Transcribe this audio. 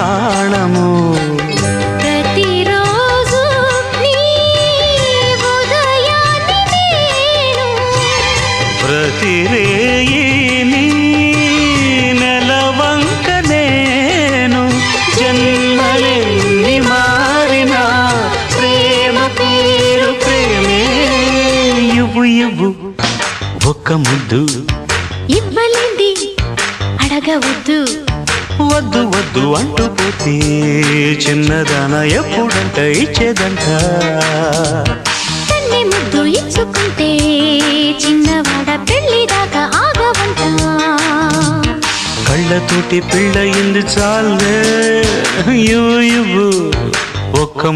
ప్రాణము ప్రతిరోజు నీ ఉదయాన్ని నేను ప్రతి రేయి నీ నెలవంక నేను జన్మలెన్ని మారినా ప్రేమ పేరు ప్రేమే ఇవ్వు ఇవ్వు ఒక్క ముద్దు ఇవ్వలేంది అడగవద్దు వద్దు వద్దు అంటూ పోతే చిన్నదాన ఎప్పుడంట ఇచ్చేదంట తన్ని ముద్దు ఇచ్చుకుంటే చిన్నవాడ పెళ్లి దాకా ఆగవంట కళ్ళతోటి పెళ్ళయింది చాలే ఇవ్వు ఒక్క